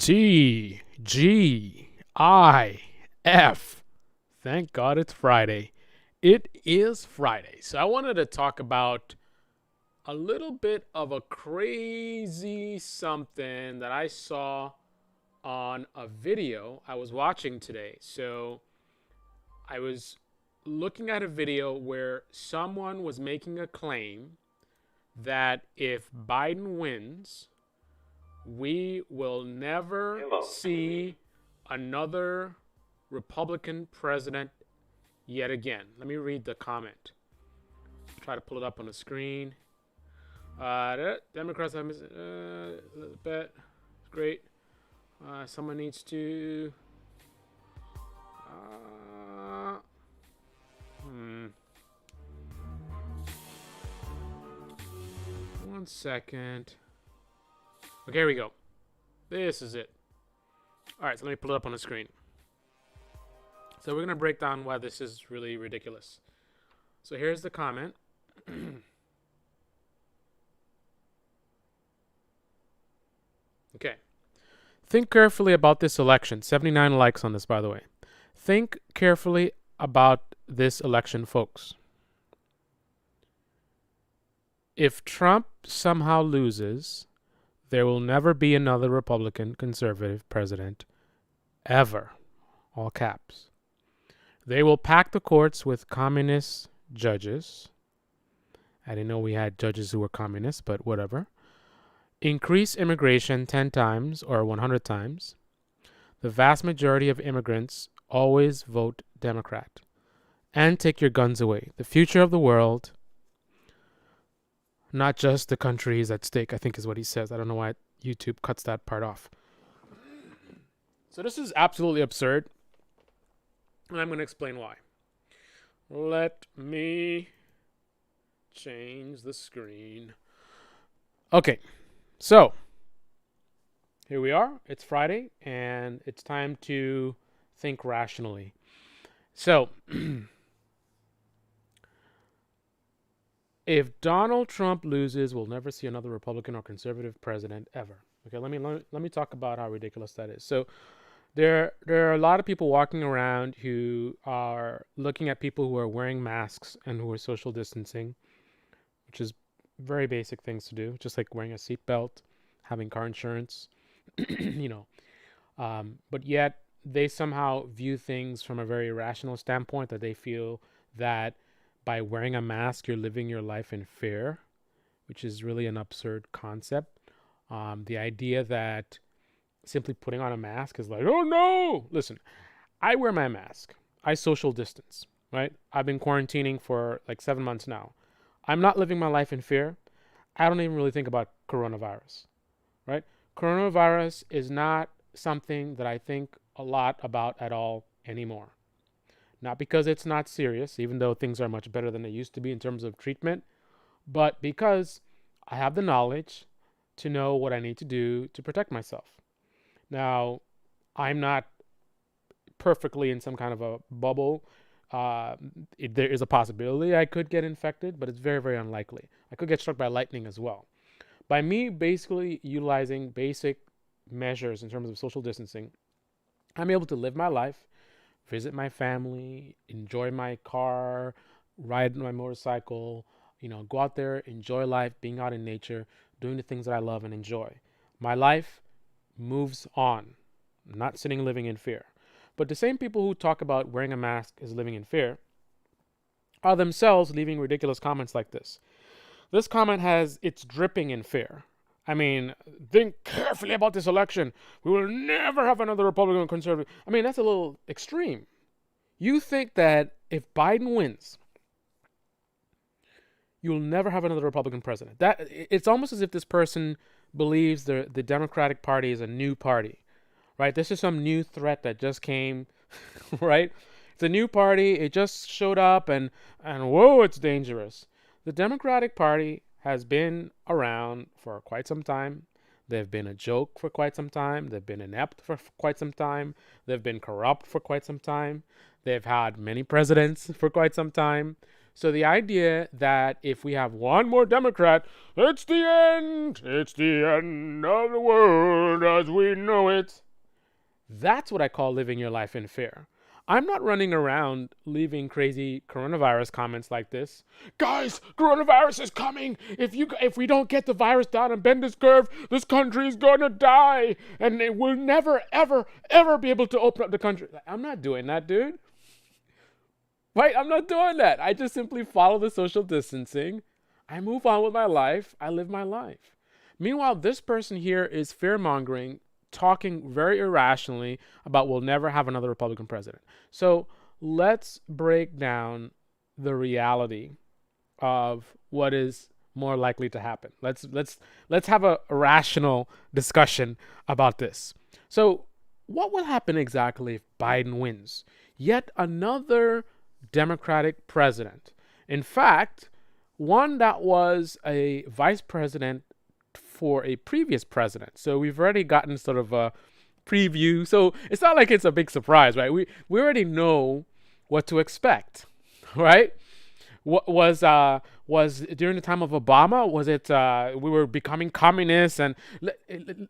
WTF. Thank God it's Friday. It is Friday. So I wanted to talk about a little bit of a crazy something that I saw on a video I was watching today. So I was looking at a video where someone was making a claim that if Biden wins, we will never see another Republican president yet again. Let me read the comment. Try to pull it up on the screen. Democrats have bet. Great. Someone needs to. One second. Okay, here we go. This is it. All right, so let me pull it up on the screen. So we're going to break down why this is really ridiculous. So here's the comment. Okay. Think carefully about this election. 79 likes on this, by the way. Think carefully about this election, folks. If Trump somehow loses, there will never be another Republican conservative president ever. All caps. They will pack the courts with communist judges. I didn't know we had judges who were communists, but whatever. Increase immigration 10 times or 100 times. The vast majority of immigrants always vote Democrat. And take your guns away. The future of the world, not just the country, is at stake, I think is what he says. I don't know why YouTube cuts that part off. So this is absolutely absurd. And I'm going to explain why. Let me change the screen. Okay. So, here we are. It's Friday, and it's time to think rationally. So, if Donald Trump loses, we'll never see another Republican or conservative president ever. Okay, let me talk about how ridiculous that is. So, there are a lot of people walking around who are looking at people who are wearing masks and who are social distancing, which is very basic things to do, just like wearing a seatbelt, having car insurance, but yet they somehow view things from a very rational standpoint, that they feel that by wearing a mask, you're living your life in fear, which is really an absurd concept. The idea that simply putting on a mask is like, oh no! Listen, I wear my mask. I social distance, right? I've been quarantining for like 7 months now. I'm not living my life in fear. I don't even really think about coronavirus, right? Coronavirus is not something that I think a lot about at all anymore. Not because it's not serious, even though things are much better than they used to be in terms of treatment, but because I have the knowledge to know what I need to do to protect myself. Now, I'm not perfectly in some kind of a bubble. There is a possibility I could get infected, but it's very, very unlikely. I could get struck by lightning as well. By me basically utilizing basic measures in terms of social distancing, I'm able to live my life, visit my family, enjoy my car, ride my motorcycle, go out there, enjoy life, being out in nature, doing the things that I love and enjoy. My life moves on. I'm not sitting living in fear. But the same people who talk about wearing a mask is living in fear are themselves leaving ridiculous comments like this. This comment it's dripping in fear. I mean, think carefully about this election. We will never have another Republican or conservative. I mean, that's a little extreme. You think that if Biden wins, you'll never have another Republican president. It's almost as if this person believes the Democratic Party is a new party, right? This is some new threat that just came, right? It's a new party. It just showed up and whoa, it's dangerous. The Democratic Party has been around for quite some time. They've been a joke for quite some time. They've been inept for quite some time. They've been corrupt for quite some time. They've had many presidents for quite some time. So the idea that if we have one more Democrat, it's the end. It's the end of the world as we know it. That's what I call living your life in fear. I'm not running around leaving crazy coronavirus comments like this. Guys, coronavirus is coming. If we don't get the virus down and bend this curve, this country is going to die, and it will never, ever, ever be able to open up the country. I'm not doing that, dude. Right? I'm not doing that. I just simply follow the social distancing. I move on with my life. I live my life. Meanwhile, this person here is fear mongering, talking very irrationally about we'll never have another Republican president. So let's break down the reality of what is more likely to happen. Let's have a rational discussion about this. So what will happen exactly if Biden wins? Yet another Democratic president. In fact, one that was a vice president for a previous president. So we've already gotten sort of a preview. So it's not like it's a big surprise, right? We already know what to expect, right? What was during the time of Obama? Was it we were becoming communists? And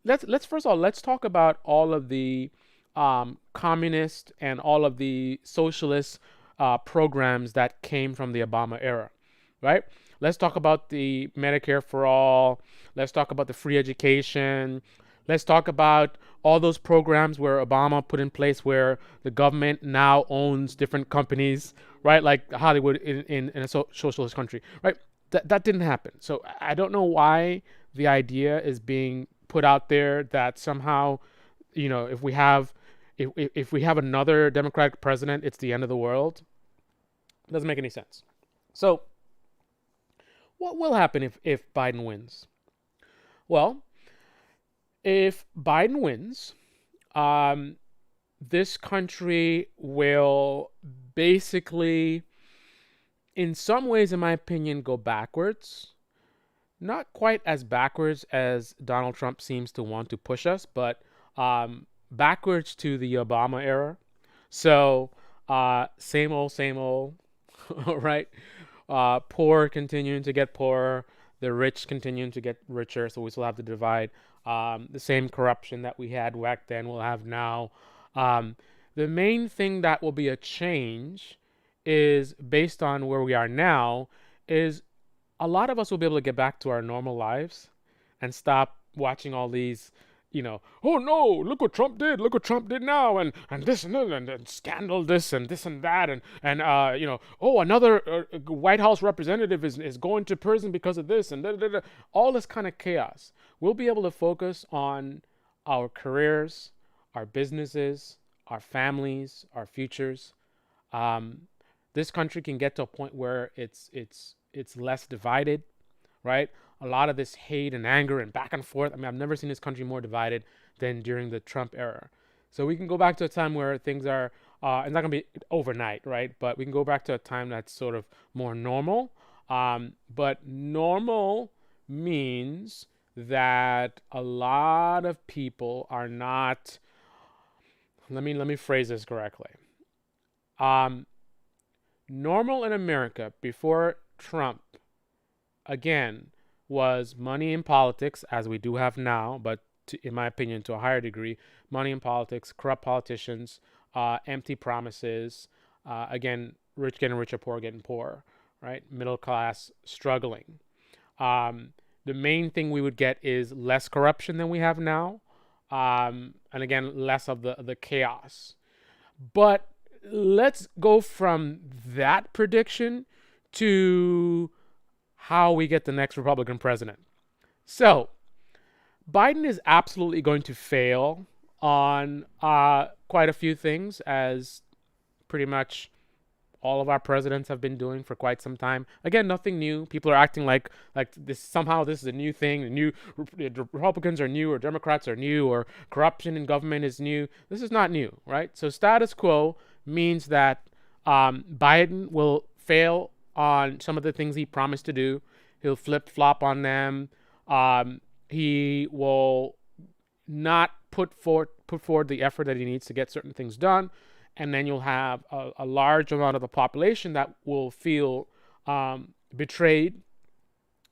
let's first of all, let's talk about all of the communist and all of the socialist programs that came from the Obama era, right? Let's talk about the Medicare for all. Let's talk about the free education. Let's talk about all those programs where Obama put in place where the government now owns different companies, right? Like Hollywood in a socialist country, right? That didn't happen. So I don't know why the idea is being put out there that somehow, if we have another Democratic president, it's the end of the world. It doesn't make any sense. So what will happen if Biden wins? Well, if Biden wins, this country will basically, in some ways, in my opinion, go backwards. Not quite as backwards as Donald Trump seems to want to push us, but backwards to the Obama era. So same old, right? Poor continuing to get poorer, the rich continuing to get richer. So we still have the divide. The same corruption that we had back then we'll have now. The main thing that will be a change is based on where we are now is a lot of us will be able to get back to our normal lives and stop watching all these, oh no, look what Trump did now, and this and that, and scandal this and that, and oh, another White House representative is going to prison because of this, and all this kind of chaos. We'll be able to focus on our careers, our businesses, our families, our futures. This country can get to a point where it's less divided, right? A lot of this hate and anger and back and forth. I mean, I've never seen this country more divided than during the Trump era. So we can go back to a time where things are, it's not going to be overnight, right? But we can go back to a time that's sort of more normal. But normal means that a lot of people are not, let me phrase this correctly. Normal in America before Trump, again, was money in politics, as we do have now, but in my opinion, to a higher degree, money in politics, corrupt politicians, empty promises, again, rich getting richer, poor getting poorer, right? Middle class struggling. The main thing we would get is less corruption than we have now, and again, less of the chaos. But let's go from that prediction to how we get the next Republican president. So Biden is absolutely going to fail on quite a few things, as pretty much all of our presidents have been doing for quite some time. Again, nothing new. People are acting like this somehow this is a new thing. The Republicans are new, or Democrats are new, or corruption in government is new. This is not new, right? So status quo means that Biden will fail on some of the things he promised to do. He'll flip-flop on them. He will not put forward the effort that he needs to get certain things done. And then you'll have a large amount of the population that will feel betrayed.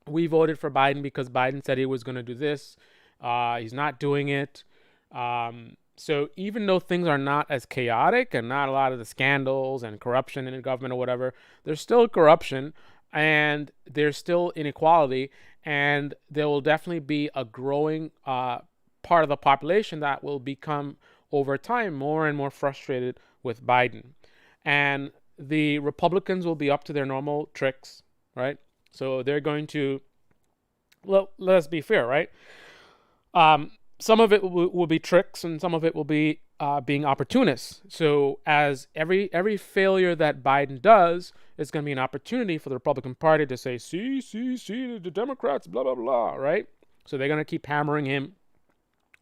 We voted for Biden because Biden said he was going to do this. He's not doing it. So even though things are not as chaotic and not a lot of the scandals and corruption in the government or whatever, there's still corruption and there's still inequality, and there will definitely be a growing part of the population that will become over time more and more frustrated with Biden. And the Republicans will be up to their normal tricks, right? So they're going to, well, let's be fair, right? Some of it will be tricks, and some of it will be being opportunists. So as every failure that Biden does is going to be an opportunity for the Republican Party to say, see, the Democrats, blah, blah, blah, right? So they're going to keep hammering him.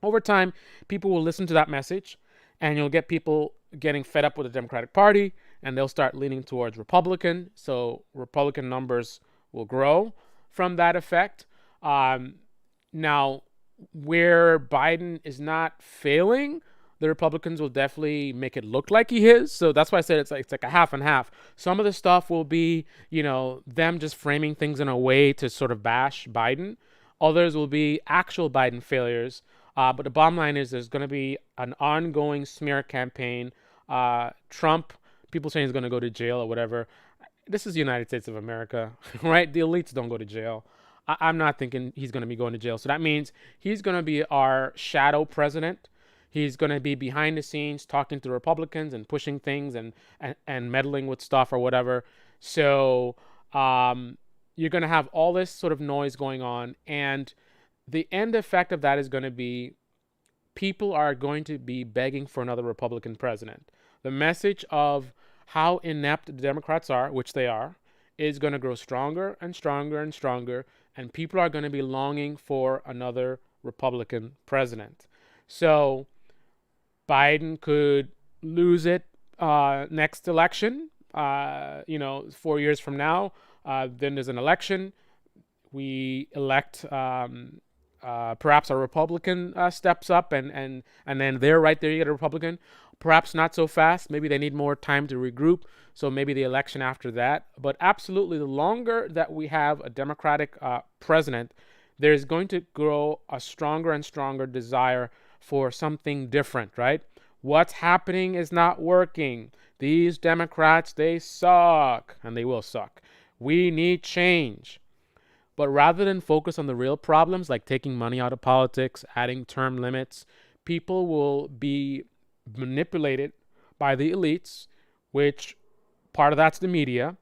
Over time, people will listen to that message, and you'll get people getting fed up with the Democratic Party, and they'll start leaning towards Republican. So Republican numbers will grow from that effect. Now, where Biden is not failing, the Republicans will definitely make it look like he is. So that's why I said it's like a half and half. Some of the stuff will be, them just framing things in a way to sort of bash Biden. Others will be actual Biden failures. But the bottom line is there's going to be an ongoing smear campaign. Trump, people saying he's going to go to jail or whatever. This is the United States of America, right? The elites don't go to jail. I'm not thinking he's going to be going to jail. So that means he's going to be our shadow president. He's going to be behind the scenes talking to Republicans and pushing things and meddling with stuff or whatever. So you're going to have all this sort of noise going on. And the end effect of that is going to be people are going to be begging for another Republican president. The message of how inept the Democrats are, which they are, is going to grow stronger and stronger and stronger, and people are going to be longing for another Republican president. So Biden could lose it next election. 4 years from now, then there's an election. We elect perhaps a Republican steps up, and then they're right there. You get a Republican. Perhaps not so fast. Maybe they need more time to regroup. So maybe the election after that. But absolutely, the longer that we have a Democratic president, there's going to grow a stronger and stronger desire for something different, right? What's happening is not working. These Democrats, they suck, and they will suck. We need change. But rather than focus on the real problems, like taking money out of politics, adding term limits, people will be manipulated by the elites, which part of that's the media.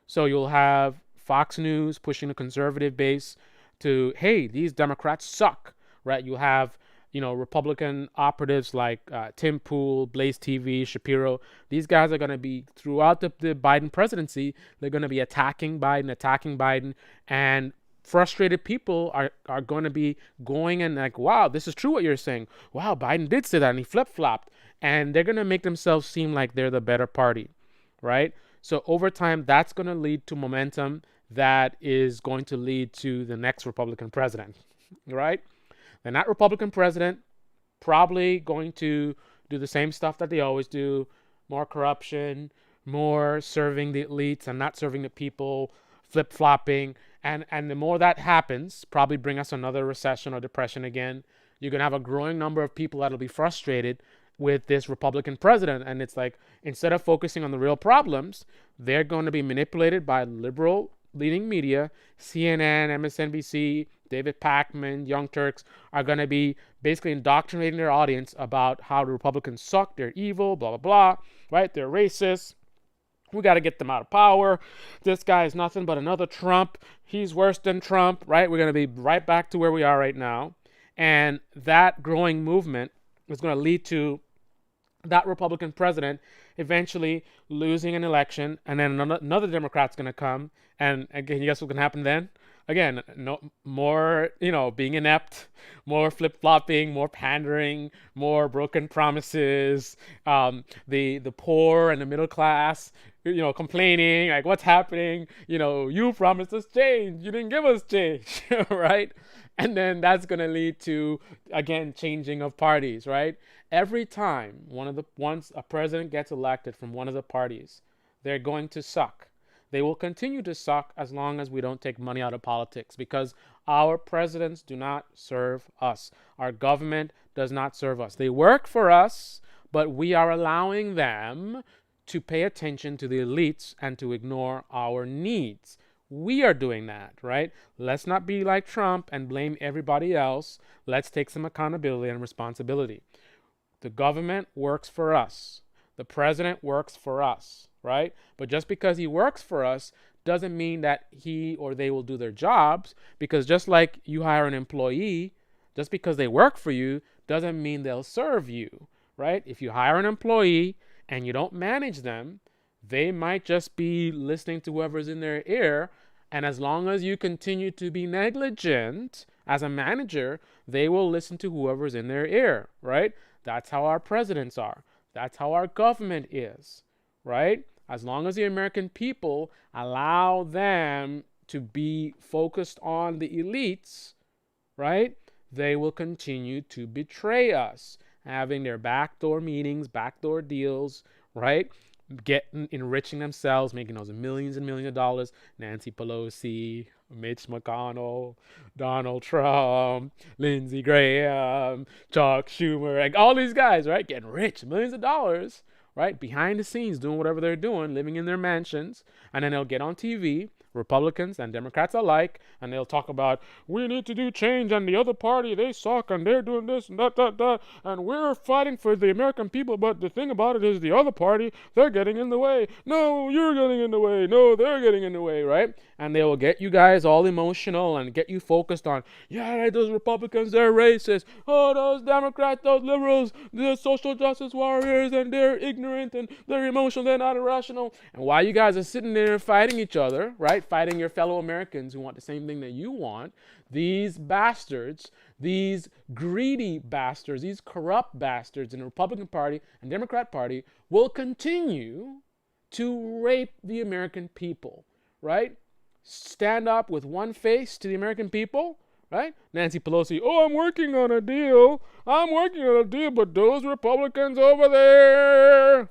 So you'll have Fox News pushing the conservative base to, hey, these Democrats suck, right? You'll have, Republican operatives like Tim Pool, Blaze TV, Shapiro. These guys are going to be, throughout the Biden presidency, they're going to be attacking Biden, and frustrated people are going to be going and like, wow, this is true what you're saying. Wow, Biden did say that and he flip-flopped. And they're going to make themselves seem like they're the better party, right? So over time, that's going to lead to momentum that is going to lead to the next Republican president, right? And that Republican president probably going to do the same stuff that they always do, more corruption, more serving the elites and not serving the people, flip-flopping. And the more that happens, probably bring us another recession or depression again. You're going to have a growing number of people that'll be frustrated with this Republican president. And it's like, instead of focusing on the real problems, they're going to be manipulated by liberal leading media. CNN, MSNBC, David Pakman, Young Turks are going to be basically indoctrinating their audience about how the Republicans suck, they're evil, blah, blah, blah, right? They're racist. We got to get them out of power. This guy is nothing but another Trump. He's worse than Trump, right? We're going to be right back to where we are right now. And that growing movement is going to lead to that Republican president eventually losing an election, and then another Democrat's going to come, and again, guess what's going to happen then? Again, no more, being inept, more flip-flopping, more pandering, more broken promises, the poor and the middle class, complaining, like, what's happening? You promised us change. You didn't give us change, right? And then that's going to lead to, again, changing of parties, right? Every time once a president gets elected from one of the parties, they're going to suck. They will continue to suck as long as we don't take money out of politics, because our presidents do not serve us. Our government does not serve us. They work for us, but we are allowing them to pay attention to the elites and to ignore our needs. We are doing that, right? Let's not be like Trump and blame everybody else. Let's take some accountability and responsibility. The government works for us. The president works for us, right? But just because he works for us doesn't mean that he or they will do their jobs, because just like you hire an employee, just because they work for you doesn't mean they'll serve you, right? If you hire an employee and you don't manage them, they might just be listening to whoever's in their ear. And as long as you continue to be negligent as a manager, they will listen to whoever's in their ear, right? That's how our presidents are. That's how our government is, right? As long as the American people allow them to be focused on the elites, right, they will continue to betray us, having their backdoor meetings, backdoor deals, right? Enriching themselves, making those millions and millions of dollars. Nancy Pelosi, Mitch McConnell, Donald Trump, Lindsey Graham, Chuck Schumer, like all these guys, right? Getting rich, millions of dollars, right? Behind the scenes, doing whatever they're doing, living in their mansions. And then they'll get on TV, Republicans and Democrats alike, and they'll talk about, we need to do change, and the other party, they suck, and they're doing this and that, and we're fighting for the American people, but the thing about it is the other party, they're getting in the way. No, you're getting in the way. No, they're getting in the way, right? And they will get you guys all emotional and get you focused on, yeah, those Republicans, they're racist. Oh, those Democrats, those liberals, they're social justice warriors, and they're ignorant, and they're emotional, they're not irrational. And while you guys are sitting there fighting each other, right, fighting your fellow Americans who want the same thing that you want, these bastards, these greedy bastards, these corrupt bastards in the Republican Party and Democrat Party will continue to rape the American people, right? Stand up with one face to the American people, right? Nancy Pelosi, oh, I'm working on a deal, but those Republicans over there,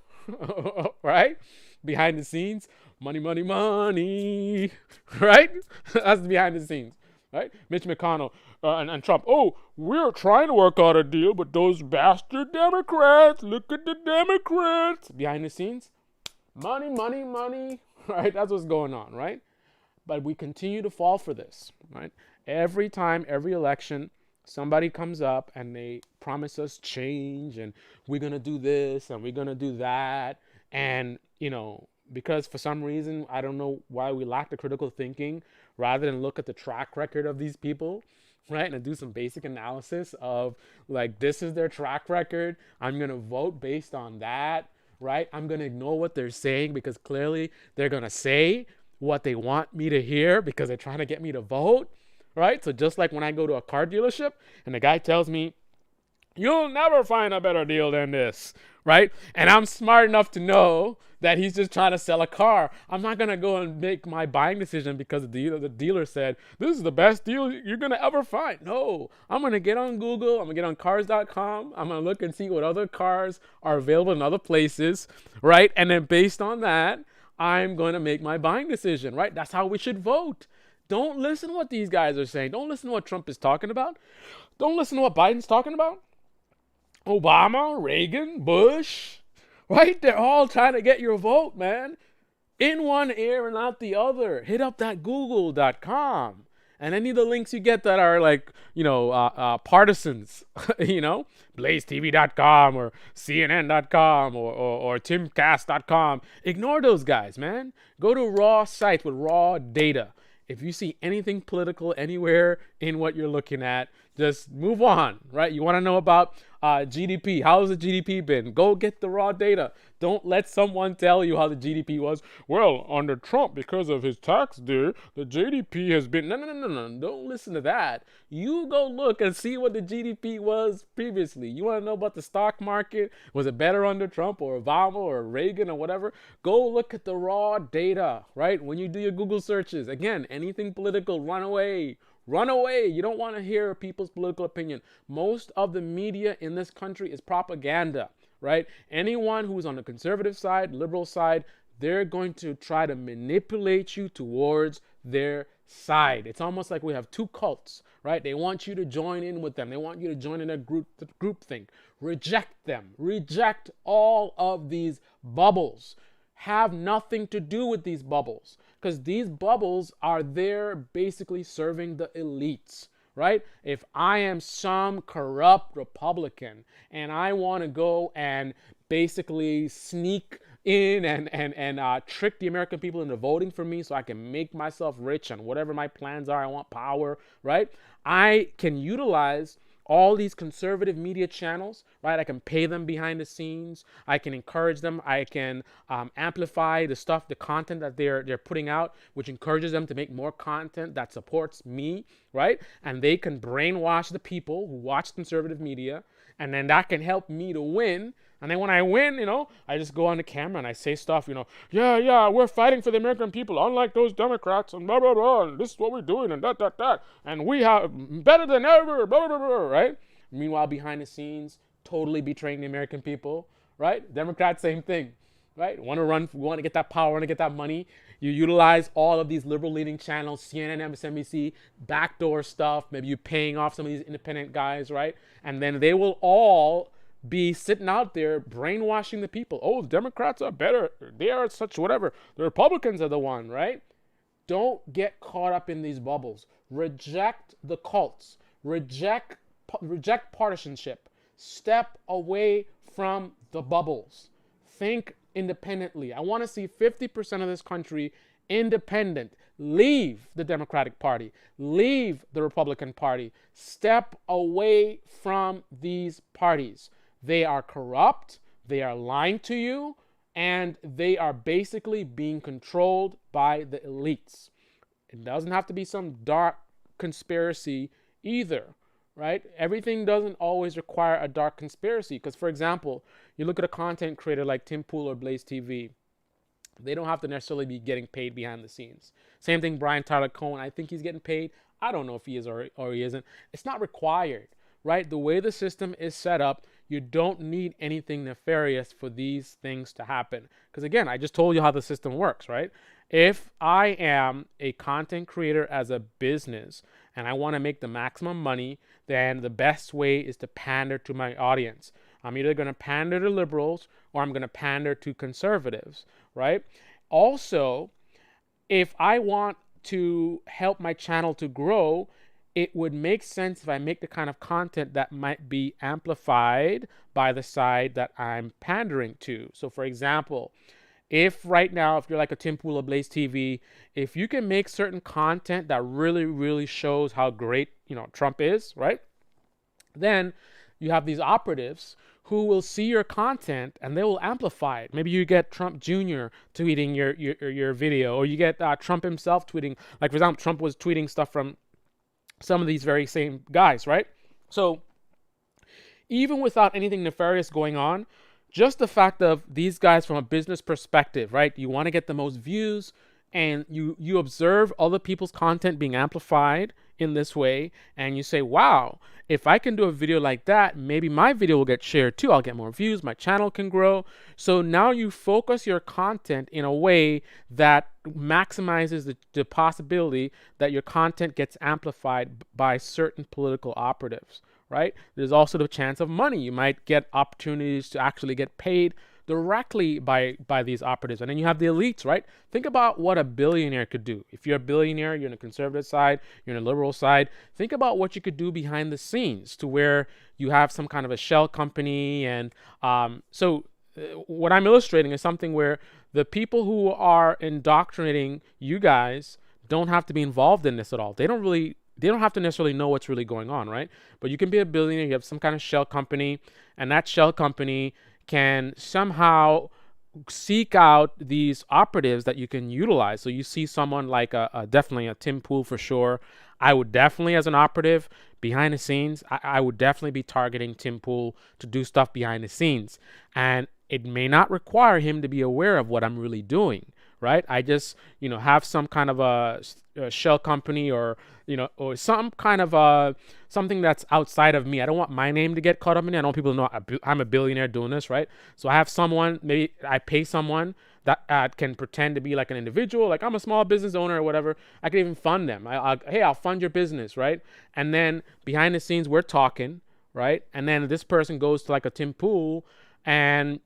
right? Behind the scenes, money, money, money, right? That's behind the scenes, right? Mitch McConnell and Trump, oh, we're trying to work out a deal, but those bastard Democrats, look at the Democrats. Behind the scenes, money, money, money, right? That's what's going on, right? But we continue to fall for this, right? Every time, every election, somebody comes up and they promise us change, and we're going to do this and we're going to do that. And, you know, because for some reason, I don't know why we lack the critical thinking, rather than look at the track record of these people, right? And do some basic analysis of, like, this is their track record. I'm going to vote based on that, right? I'm going to ignore what they're saying, because clearly they're going to say what they want me to hear because they're trying to get me to vote, right? So just like when I go to a car dealership and the guy tells me, you'll never find a better deal than this, right? And I'm smart enough to know that he's just trying to sell a car. I'm not going to go and make my buying decision because the dealer said, this is the best deal you're going to ever find. No, I'm going to get on Google. I'm going to get on cars.com. I'm going to look and see what other cars are available in other places, right? And then based on that, I'm going to make my buying decision, right? That's how we should vote. Don't listen to what these guys are saying. Don't listen to what Trump is talking about. Don't listen to what Biden's talking about. Obama, Reagan, Bush, right? They're all trying to get your vote, man. In one ear and out the other. Hit up that google.com. And any of the links you get that are like, partisans, blazetv.com or cnn.com or timcast.com. Ignore those guys, man. Go to raw sites with raw data. If you see anything political anywhere in what you're looking at, just move on, right? You want to know about GDP. How's the GDP been? Go get the raw data. Don't let someone tell you how the GDP was. Well, under Trump, because of his tax deal, the GDP has been... No. Don't listen to that. You go look and see what the GDP was previously. You want to know about the stock market? Was it better under Trump or Obama or Reagan or whatever? Go look at the raw data, right? When you do your Google searches. Again, anything political, run away. Run away. You don't want to hear people's political opinion. Most of the media in this country is propaganda, right? Anyone who's on the conservative side, liberal side, they're going to try to manipulate you towards their side. It's almost like we have two cults, right? They want you to join in with them. They want you to join in a group thing. Reject them. Reject all of these bubbles. Have nothing to do with these bubbles, because these bubbles are there basically serving the elites, right? If I am some corrupt Republican and I want to go and basically sneak in and trick the American people into voting for me so I can make myself rich and whatever my plans are, I want power, right? I can utilize all these conservative media channels, right? I can pay them behind the scenes. I can encourage them. I can amplify the stuff, the content that they're putting out, which encourages them to make more content that supports me, right? And they can brainwash the people who watch conservative media, and then that can help me to win. And then when I win, I just go on the camera and I say stuff, yeah, we're fighting for the American people, unlike those Democrats, and blah, blah, blah, and this is what we're doing, and that, and we have better than ever, blah, blah, blah, blah, right? Meanwhile, behind the scenes, totally betraying the American people, right? Democrats, same thing, right? Want to get that power, want to get that money. You utilize all of these liberal-leaning channels, CNN, MSNBC, backdoor stuff. Maybe you're paying off some of these independent guys, right? And then they will all be sitting out there brainwashing the people. Oh, the Democrats are better. They are such whatever. The Republicans are the one, right? Don't get caught up in these bubbles. Reject the cults. Reject partisanship. Step away from the bubbles. Think independently. I want to see 50% of this country independent. Leave the Democratic Party. Leave the Republican Party. Step away from these parties. They are corrupt, they are lying to you, and they are basically being controlled by the elites. It doesn't have to be some dark conspiracy either, right? Everything doesn't always require a dark conspiracy. Because, for example, you look at a content creator like Tim Pool or Blaze TV. They don't have to necessarily be getting paid behind the scenes. Same thing, Brian Tyler Cohen. I think he's getting paid. I don't know if he is or he isn't. It's not required, right? The way the system is set up, you don't need anything nefarious for these things to happen. Because again, I just told you how the system works, right? If I am a content creator as a business and I want to make the maximum money, then the best way is to pander to my audience. I'm either going to pander to liberals or I'm going to pander to conservatives, right? Also, if I want to help my channel to grow, it would make sense if I make the kind of content that might be amplified by the side that I'm pandering to. So for example, if right now, if you're like a Tim Pool or Blaze TV, if you can make certain content that really, really shows how great, Trump is, right? Then you have these operatives who will see your content and they will amplify it. Maybe you get Trump Jr. tweeting your video, or you get Trump himself tweeting. Like, for example, Trump was tweeting stuff from some of these very same guys, right? So even without anything nefarious going on, just the fact of these guys from a business perspective, right? You want to get the most views, and you observe other people's content being amplified in this way, and you say, wow, if I can do a video like that, maybe my video will get shared too. I'll get more views, my channel can grow. So now you focus your content in a way that maximizes the possibility that your content gets amplified by certain political operatives, right? There's also the chance of money. You might get opportunities to actually get paid directly by these operatives. And then you have the elites, right? Think about what a billionaire could do. If you're a billionaire, you're on the conservative side, you're on the liberal side, think about what you could do behind the scenes to where you have some kind of a shell company. And what I'm illustrating is something where the people who are indoctrinating you guys don't have to be involved in this at all. They don't have to necessarily know what's really going on, right? But you can be a billionaire, you have some kind of shell company, and that shell company can somehow seek out these operatives that you can utilize. So you see someone like definitely a Tim Pool for sure. I would definitely, as an operative behind the scenes, I would definitely be targeting Tim Pool to do stuff behind the scenes. And it may not require him to be aware of what I'm really doing, right? I just, have some kind of a shell company, or, or some kind of something that's outside of me. I don't want my name to get caught up in it. I don't want people to know I'm a billionaire doing this, right? So I have someone, maybe I pay someone that can pretend to be like an individual, like I'm a small business owner or whatever. I can even fund them. Hey, I'll fund your business, right? And then behind the scenes, we're talking, right? And then this person goes to like a Tim Pool, and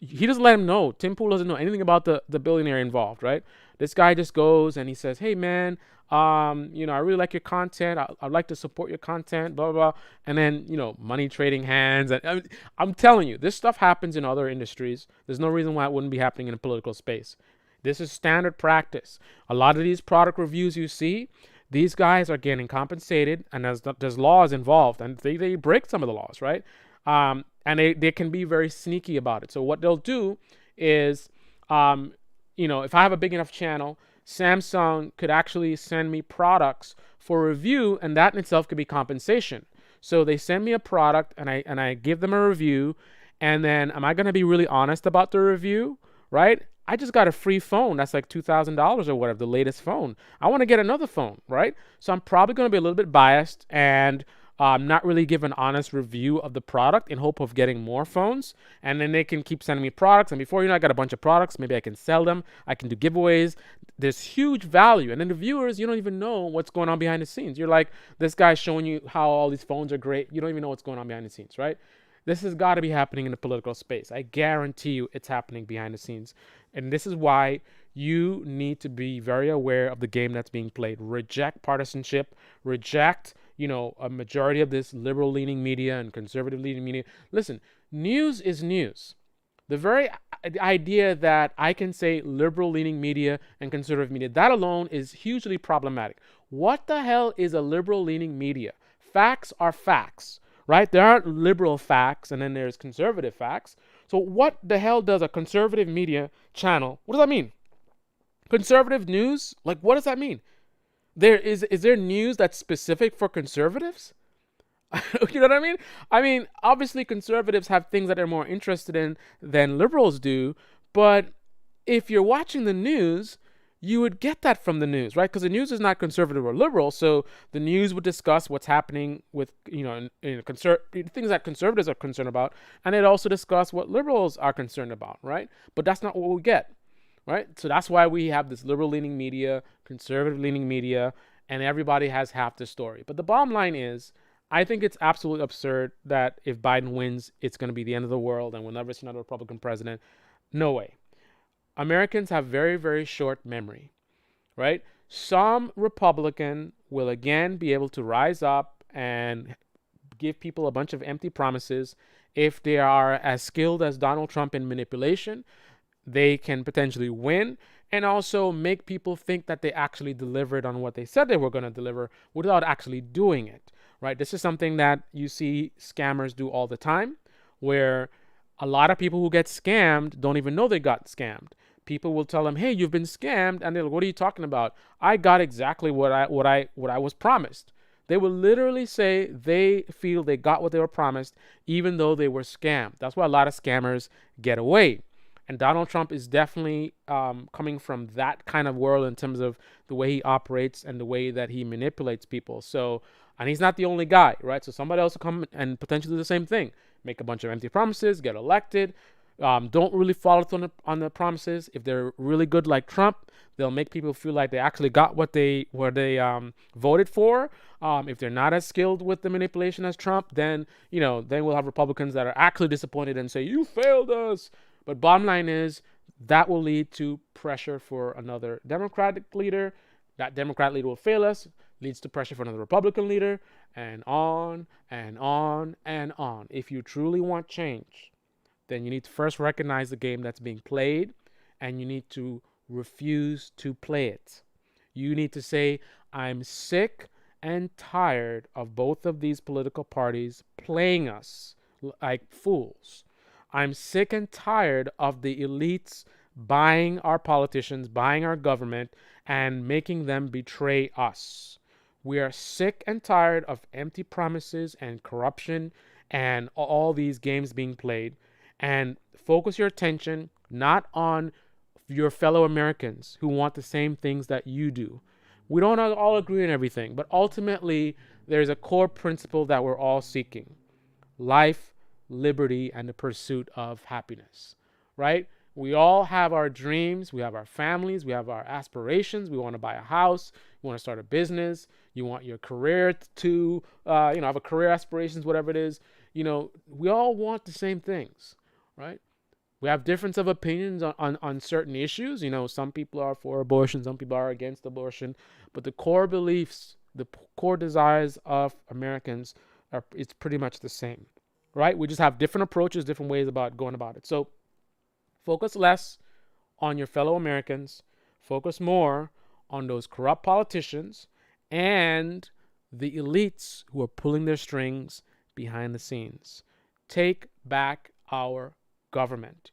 he doesn't let him know. Tim Pool doesn't know anything about the billionaire involved, right? This guy just goes and he says, hey, man, I really like your content. I'd like to support your content, blah, blah, blah. And then, money trading hands. And I'm telling you, this stuff happens in other industries. There's no reason why it wouldn't be happening in a political space. This is standard practice. A lot of these product reviews you see, these guys are getting compensated, and there's laws involved, and they break some of the laws, right? And they can be very sneaky about it. So what they'll do is, if I have a big enough channel, Samsung could actually send me products for review, and that in itself could be compensation. So they send me a product, and I give them a review, and then am I going to be really honest about the review, right? I just got a free phone that's like $2,000 or whatever, the latest phone. I want to get another phone, right? So I'm probably going to be a little bit biased and not really give an honest review of the product in hope of getting more phones. And then they can keep sending me products. And before you know, I got a bunch of products. Maybe I can sell them. I can do giveaways. There's huge value. And then the viewers, you don't even know what's going on behind the scenes. You're like, this guy's showing you how all these phones are great. You don't even know what's going on behind the scenes, right? This has got to be happening in the political space. I guarantee you it's happening behind the scenes. And this is why you need to be very aware of the game that's being played. Reject partisanship. Reject, a majority of this liberal-leaning media and conservative-leaning media. Listen, news is news. The very idea that I can say liberal-leaning media and conservative media, that alone is hugely problematic. What the hell is a liberal-leaning media? Facts are facts, right? There aren't liberal facts and then there's conservative facts. So what the hell does a conservative media channel, what does that mean? Conservative news? Like, what does that mean? Is there news that's specific for conservatives? You know what I mean? I mean, obviously conservatives have things that they're more interested in than liberals do, but if you're watching the news, you would get that from the news, right? Because the news is not conservative or liberal, so the news would discuss what's happening with, in things that conservatives are concerned about, and it also discuss what liberals are concerned about, right? But that's not what we get. Right? So that's why we have this liberal-leaning media, conservative-leaning media, and everybody has half the story. But the bottom line is, I think it's absolutely absurd that if Biden wins, it's going to be the end of the world and we'll never see another Republican president. No way. Americans have very, very short memory, right? Some Republican will again be able to rise up and give people a bunch of empty promises. If they are as skilled as Donald Trump in manipulation, they can potentially win and also make people think that they actually delivered on what they said they were going to deliver without actually doing it, right? This is something that you see scammers do all the time, where a lot of people who get scammed don't even know they got scammed. People will tell them, hey, you've been scammed. And they're like, what are you talking about? I got exactly what I was promised. They will literally say they feel they got what they were promised, even though they were scammed. That's why a lot of scammers get away. And Donald Trump is definitely coming from that kind of world in terms of the way he operates and the way that he manipulates people. So, and he's not the only guy, right? So somebody else will come and potentially do the same thing. Make a bunch of empty promises, get elected. Don't really follow through on the promises. If they're really good like Trump, they'll make people feel like they actually got what they voted for. If they're not as skilled with the manipulation as Trump, then we'll have Republicans that are actually disappointed and say, you failed us. But bottom line is that will lead to pressure for another Democratic leader. That Democrat leader will fail us, leads to pressure for another Republican leader, and on and on and on. If you truly want change, then you need to first recognize the game that's being played, and you need to refuse to play it. You need to say, I'm sick and tired of both of these political parties playing us like fools. I'm sick and tired of the elites buying our politicians, buying our government, and making them betray us. We are sick and tired of empty promises and corruption and all these games being played. And focus your attention not on your fellow Americans who want the same things that you do. We don't all agree on everything, but ultimately there's a core principle that we're all seeking: life, liberty, and the pursuit of happiness, right? We all have our dreams, we have our families, we have our aspirations. We want to buy a house, you want to start a business, you want your career to, have a career aspirations, whatever it is. We all want the same things, right? We have difference of opinions on certain issues. Some people are for abortion, some people are against abortion, but the core beliefs, the core desires of Americans it's pretty much the same, right? We just have different approaches, different ways about going about it. So focus less on your fellow Americans, focus more on those corrupt politicians and the elites who are pulling their strings behind the scenes. Take back our government.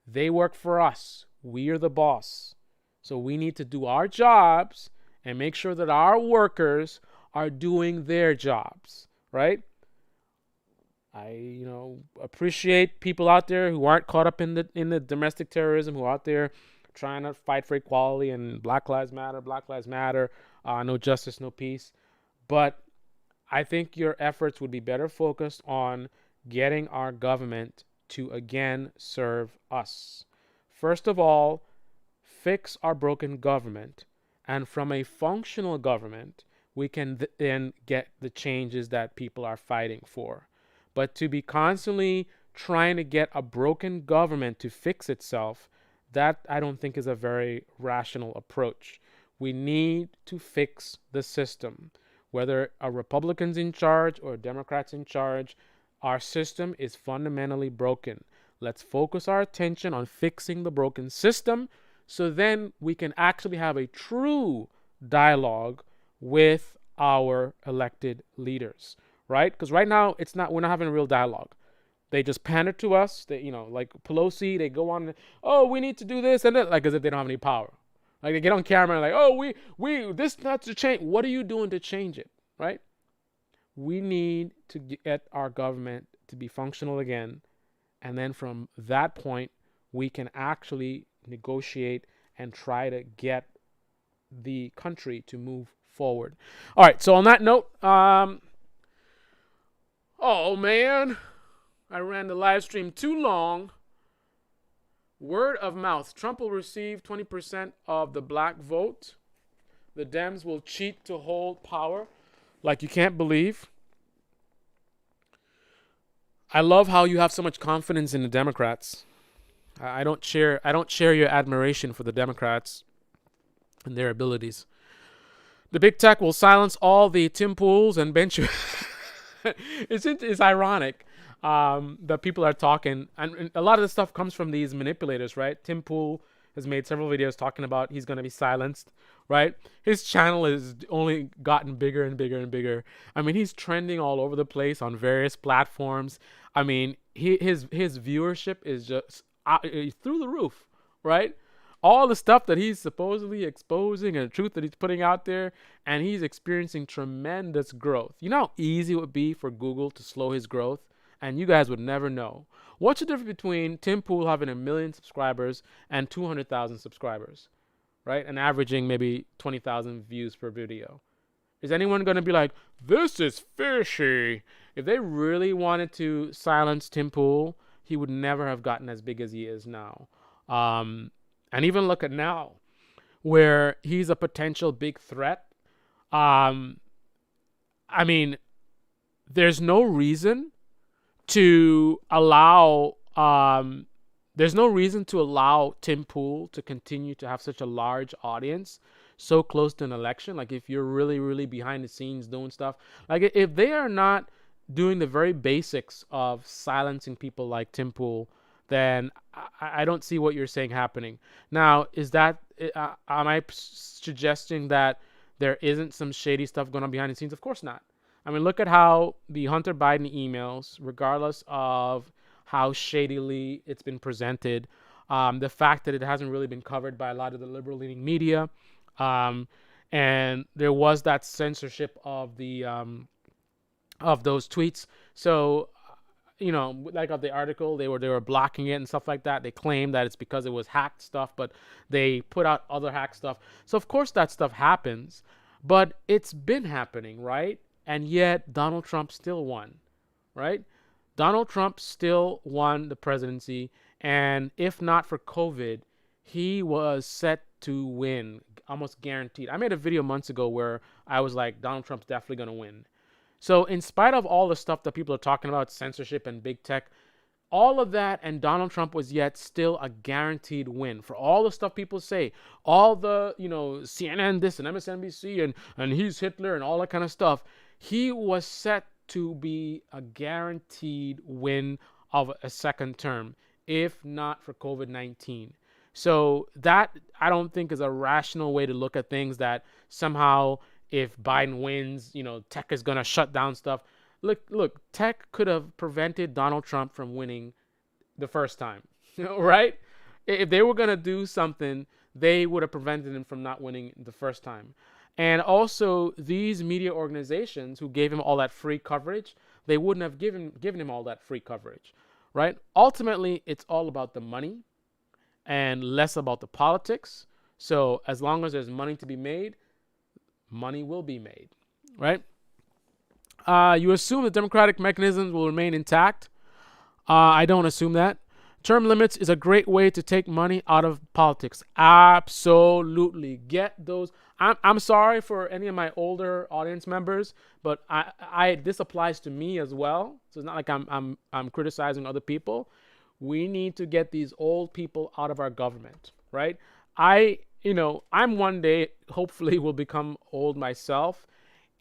They work for us. We are the boss. So we need to do our jobs and make sure that our workers are doing their jobs, right? I appreciate people out there who aren't caught up in the domestic terrorism, who are out there trying to fight for equality and Black Lives Matter, no justice, no peace. But I think your efforts would be better focused on getting our government to again serve us. First of all, fix our broken government, and from a functional government, we can then get the changes that people are fighting for. But to be constantly trying to get a broken government to fix itself, that I don't think is a very rational approach. We need to fix the system. Whether a Republican's in charge or Democrats in charge, our system is fundamentally broken. Let's focus our attention on fixing the broken system so then we can actually have a true dialogue with our elected leaders, right? Because right now we're not having a real dialogue. They just pander to us. They, like Pelosi, they go on, oh, we need to do this and that, like as if they don't have any power. Like they get on camera and like, oh, we this not to change. What are you doing to change it, right? We need to get our government to be functional again. And then from that point, we can actually negotiate and try to get the country to move forward. All right. So on that note, oh man, I ran the live stream too long. Word of mouth. Trump will receive 20% of the black vote. The Dems will cheat to hold power like you can't believe. I love how you have so much confidence in the Democrats. I don't share your admiration for the Democrats and their abilities. The big tech will silence all the Tim Pools and bench. It's ironic that people are talking, and a lot of this stuff comes from these manipulators, right? Tim Pool has made several videos talking about he's going to be silenced, right? His channel has only gotten bigger and bigger and bigger. I mean, he's trending all over the place on various platforms. I mean, his viewership is just through the roof, right? All the stuff that he's supposedly exposing and the truth that he's putting out there, and he's experiencing tremendous growth. You know how easy it would be for Google to slow his growth? And you guys would never know. What's the difference between Tim Pool having 1 million subscribers and 200,000 subscribers, right? And averaging maybe 20,000 views per video. Is anyone going to be like, this is fishy? If they really wanted to silence Tim Pool, he would never have gotten as big as he is now. And even look at now, where he's a potential big threat. I mean, there's no reason to allow Tim Pool to continue to have such a large audience so close to an election. Like if you're really, really behind the scenes doing stuff, like if they are not doing the very basics of silencing people like Tim Pool, then I don't see what you're saying happening. Now, am I suggesting that there isn't some shady stuff going on behind the scenes? Of course not. I mean, look at how the Hunter Biden emails, regardless of how shadily it's been presented, the fact that it hasn't really been covered by a lot of the liberal-leaning media, and there was that censorship of the of those tweets. So like of the article, they were blocking it and stuff like that. They claim that it's because it was hacked stuff, but they put out other hack stuff. So of course that stuff happens, but it's been happening, right? And yet Donald Trump still won, right? Donald Trump still won the presidency, and if not for COVID, he was set to win, almost guaranteed. I made a video months ago where I was like, Donald Trump's definitely going to win. So, in spite of all the stuff that people are talking about, censorship and big tech, all of that, and Donald Trump was yet still a guaranteed win for all the stuff people say, all the, CNN this and MSNBC and he's Hitler and all that kind of stuff. He was set to be a guaranteed win of a second term, if not for COVID-19. So that I don't think is a rational way to look at things, that somehow if Biden wins, tech is going to shut down stuff. Look, tech could have prevented Donald Trump from winning the first time, right? If they were going to do something, they would have prevented him from not winning the first time. And also, these media organizations who gave him all that free coverage, they wouldn't have given him all that free coverage, right? Ultimately, it's all about the money and less about the politics. So as long as there's money to be made, money will be made, right? You assume the democratic mechanisms will remain intact. I don't assume that. Term limits is a great way to take money out of politics. Absolutely. Get those. I'm sorry for any of my older audience members, but I this applies to me as well. So it's not like I'm criticizing other people. We need to get these old people out of our government, right? I'm one day hopefully will become old myself,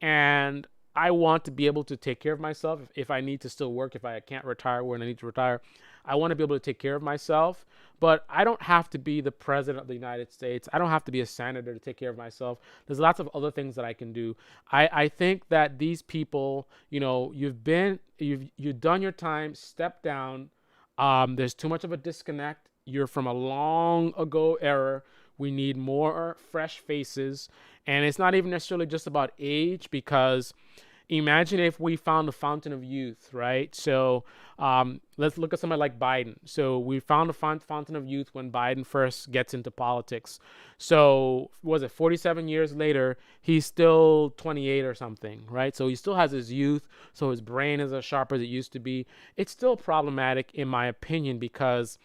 and I want to be able to take care of myself if I need to still work, if I can't retire when I need to retire. I want to be able to take care of myself, but I don't have to be the president of the United States. I don't have to be a senator to take care of myself. There's lots of other things that I can do. I think that these people, you've done your time, step down. There's too much of a disconnect. You're from a long ago era. We need more fresh faces. And it's not even necessarily just about age, because imagine if we found the fountain of youth, right? So let's look at somebody like Biden. So we found the fountain of youth when Biden first gets into politics. So was it 47 years later, he's still 28 or something, right? So he still has his youth. So his brain is as sharp as it used to be. It's still problematic, in my opinion, because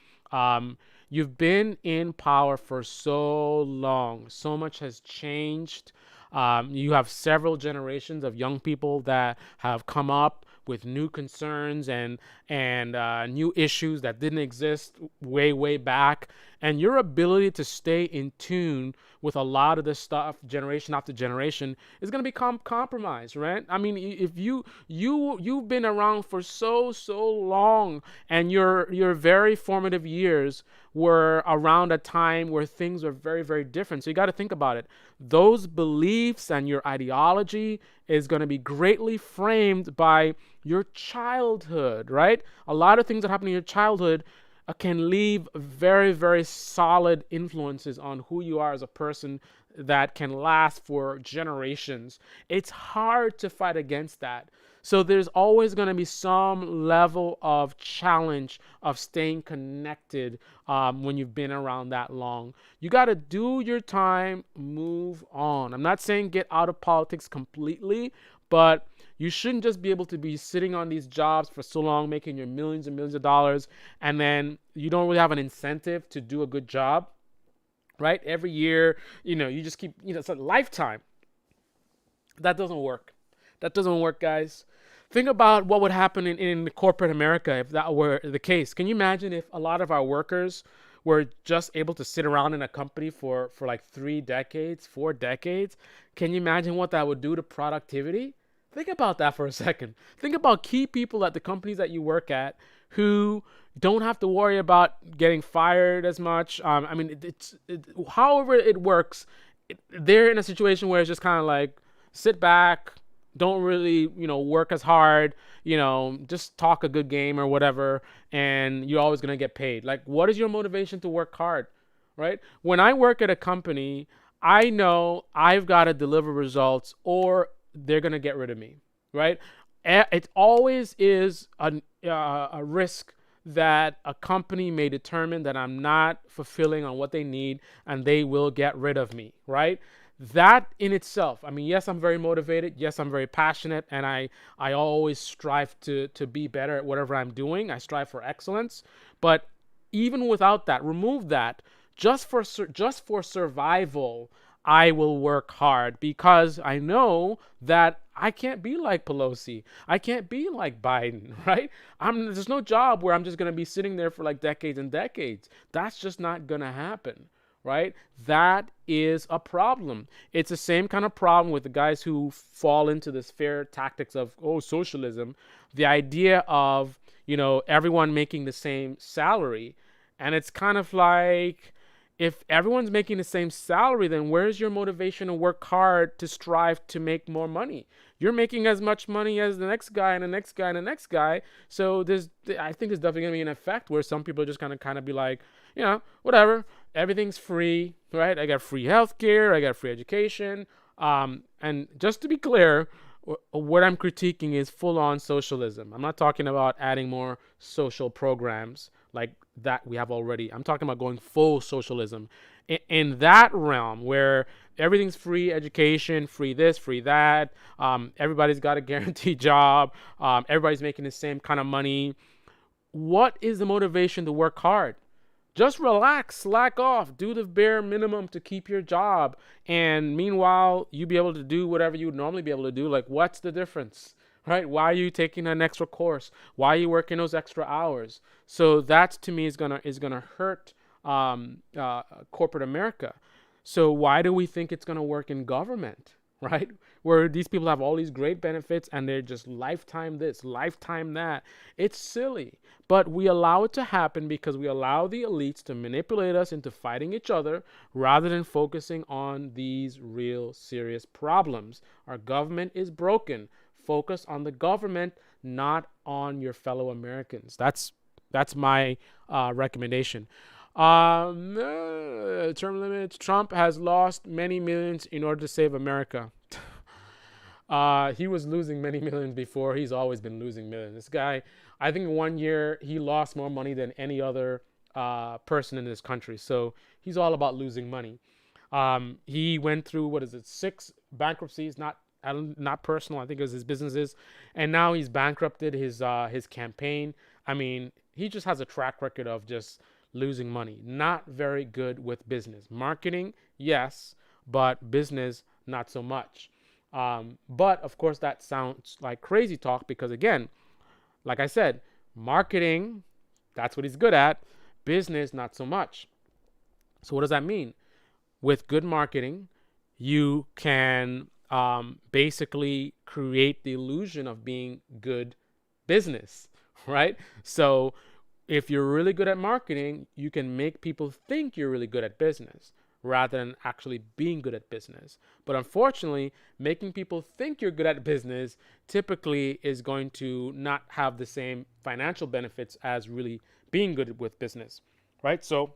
you've been in power for so long. So much has changed. You have several generations of young people that have come up with new concerns and new issues that didn't exist way back. And your ability to stay in tune with a lot of this stuff, generation after generation, is going to become compromised, right? I mean, if you've been around for so long, and your very formative years were around a time where things were very different. So you got to think about it. Those beliefs and your ideology is going to be greatly framed by your childhood, right? A lot of things that happen in your childhood can leave very solid influences on who you are as a person that can last for generations. It's hard to fight against that. So there's always going to be some level of challenge of staying connected when you've been around that long. You got to do your time, move on. I'm not saying get out of politics completely, but you shouldn't just be able to be sitting on these jobs for so long, making your millions and millions of dollars, and then you don't really have an incentive to do a good job, right? Every year, you just keep, it's a lifetime. That doesn't work. That doesn't work, guys. Think about what would happen in corporate America if that were the case. Can you imagine if a lot of our workers were just able to sit around in a company for like 3 decades, 4 decades? Can you imagine what that would do to productivity? Think about that for a second. Think about key people at the companies that you work at who don't have to worry about getting fired as much. I mean, however it works, they're in a situation where it's just kind of like, sit back, don't really, work as hard, just talk a good game or whatever, and you're always going to get paid. Like, what is your motivation to work hard, right? When I work at a company, I know I've got to deliver results or they're going to get rid of me, right? It always is a risk that a company may determine that I'm not fulfilling on what they need and they will get rid of me, right? That in itself, I mean, yes, I'm very motivated. Yes, I'm very passionate, and I always strive to be better at whatever I'm doing. I strive for excellence. But even without that, remove that. Just for survival, I will work hard because I know that I can't be like Pelosi. I can't be like Biden, right? There's no job where I'm just going to be sitting there for like decades and decades. That's just not going to happen, right? That is a problem. It's the same kind of problem with the guys who fall into this fair tactics of, oh, socialism, the idea of, everyone making the same salary. And it's kind of like, if everyone's making the same salary, then where's your motivation to work hard to strive to make more money? You're making as much money as the next guy and the next guy and the next guy. So I think there's definitely gonna be an effect where some people are just gonna kind of be like, whatever, everything's free, right? I got free healthcare, I got free education. And just to be clear, what I'm critiquing is full-on socialism. I'm not talking about adding more social programs like that we have already. I'm talking about going full socialism. In that realm where everything's free education, free this, free that, everybody's got a guaranteed job, everybody's making the same kind of money. What is the motivation to work hard? Just relax, slack off, do the bare minimum to keep your job. And meanwhile, you be able to do whatever you would normally be able to do. Like, what's the difference? Right? Why are you taking an extra course? Why are you working those extra hours? So that to me is gonna hurt corporate America. So why do we think it's gonna work in government? Right? Where these people have all these great benefits and they're just lifetime this, lifetime that. It's silly. But we allow it to happen because we allow the elites to manipulate us into fighting each other rather than focusing on these real serious problems. Our government is broken. Focus on the government, not on your fellow Americans. That's my recommendation. Term limits. Trump has lost many millions in order to save America. He was losing many millions before. He's always been losing millions. This guy, I think 1 year he lost more money than any other person in this country. So he's all about losing money. He went through, 6 bankruptcies, not personal. I think it was his businesses, and now he's bankrupted his campaign. I mean, he just has a track record of just losing money. Not very good with business. Marketing, yes, but business, not so much. But of course, that sounds like crazy talk because, again, like I said, marketing, that's what he's good at. Business, not so much. So what does that mean? With good marketing, you can basically create the illusion of being good business, right? So if you're really good at marketing, you can make people think you're really good at business rather than actually being good at business. But unfortunately, making people think you're good at business typically is going to not have the same financial benefits as really being good with business, right? So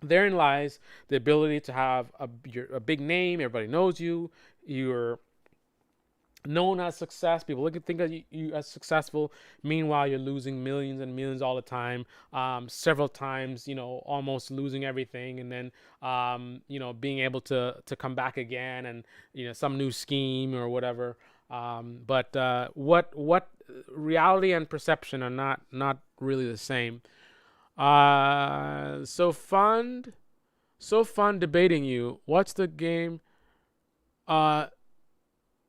therein lies the ability to have a big name. Everybody knows you. You're known as success. People think of you as successful. Meanwhile, you're losing millions and millions all the time, several times, almost losing everything. And then, being able to come back again and, some new scheme or whatever. But what reality and perception are not really the same. So fun debating you. What's the game?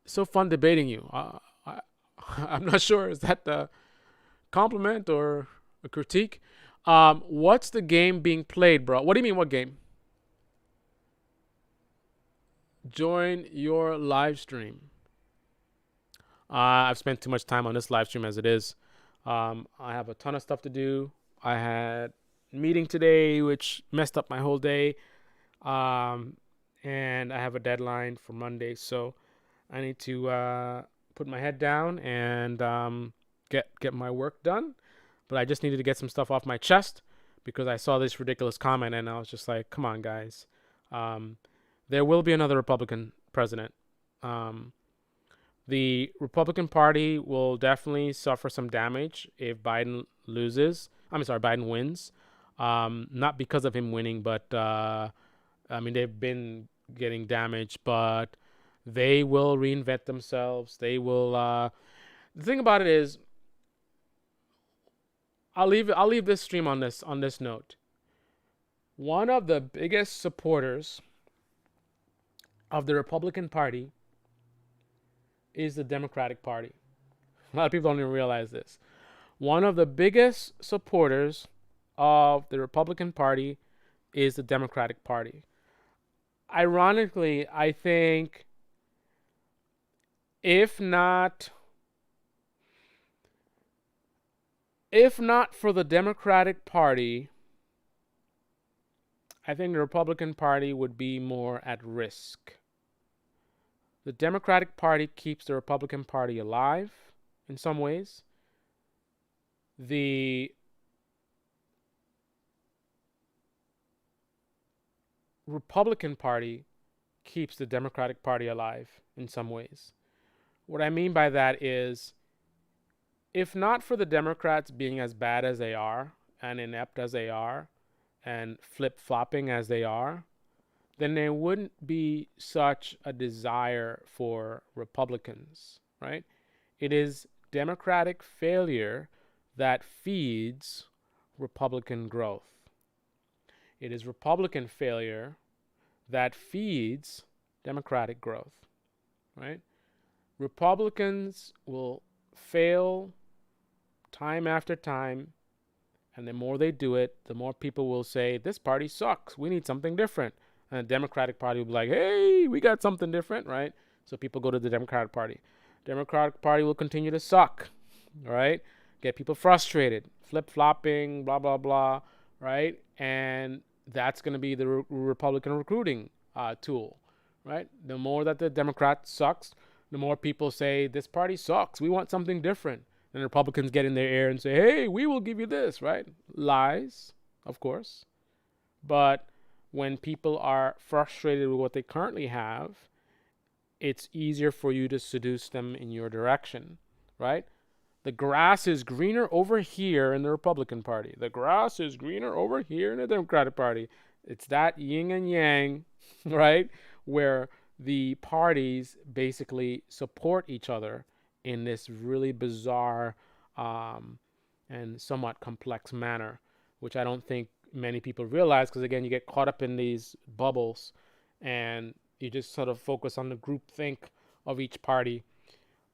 So fun debating you. I'm not sure. Is that the compliment or a critique? What's the game being played, bro? What do you mean, what game? Join your live stream. I've spent too much time on this live stream as it is. I have a ton of stuff to do. I had a meeting today, which messed up my whole day. And I have a deadline for Monday. So I need to put my head down and get my work done. But I just needed to get some stuff off my chest because I saw this ridiculous comment and I was just like, come on, guys. There will be another Republican president. The Republican Party will definitely suffer some damage if Biden loses. Biden wins. Not because of him winning, but they've been getting damaged, but they will reinvent themselves. They will. The thing about it is, I'll leave this stream on this note. One of the biggest supporters of the Republican Party is the Democratic Party. A lot of people don't even realize this. One of the biggest supporters of the Republican Party is the Democratic Party. Ironically, I think if not for the Democratic Party, I think the Republican Party would be more at risk. The Democratic Party keeps the Republican Party alive in some ways. The Republican Party keeps the Democratic Party alive in some ways. What I mean by that is, if not for the Democrats being as bad as they are and inept as they are and flip-flopping as they are, then there wouldn't be such a desire for Republicans, right? It is Democratic failure that feeds Republican growth. It is Republican failure that feeds Democratic growth, right? Republicans will fail time after time, and the more they do it, the more people will say, this party sucks, we need something different. And the Democratic Party will be like, hey, we got something different, right? So people go to the Democratic Party. Democratic Party will continue to suck, right? Get people frustrated, flip-flopping, blah, blah, blah, right? And that's going to be the Republican recruiting tool, right? The more that the Democrat sucks, the more people say, this party sucks, we want something different. And the Republicans get in their ear and say, hey, we will give you this, right? Lies, of course. But when people are frustrated with what they currently have, it's easier for you to seduce them in your direction, right? The grass is greener over here in the Republican Party. The grass is greener over here in the Democratic Party. It's that yin and yang, right? Where the parties basically support each other in this really bizarre and somewhat complex manner, which I don't think many people realize, because again, you get caught up in these bubbles and you just sort of focus on the group think of each party.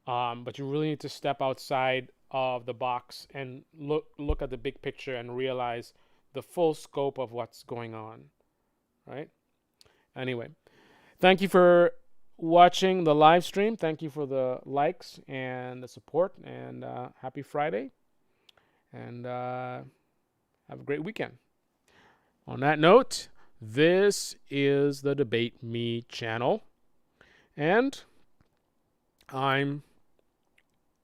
But you really need to step outside of the box and look at the big picture and realize the full scope of what's going on, right? Anyway, thank you for watching the live stream. Thank you for the likes and the support, and happy Friday, and have a great weekend. On that note, this is the Debate Me channel, and I'm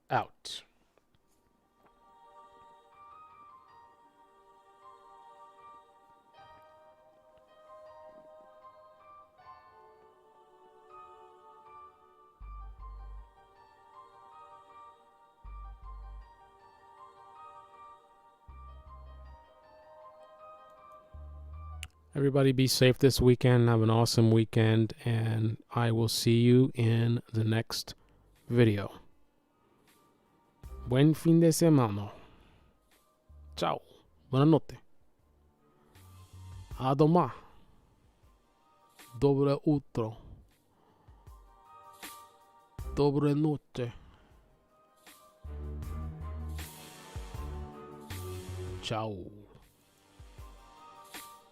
out. Everybody be safe this weekend. Have an awesome weekend, and I will see you in the next video. Buen fin de semana. Ciao. Buonanotte. A doma. Dobre utro. Dobre noche. Ciao.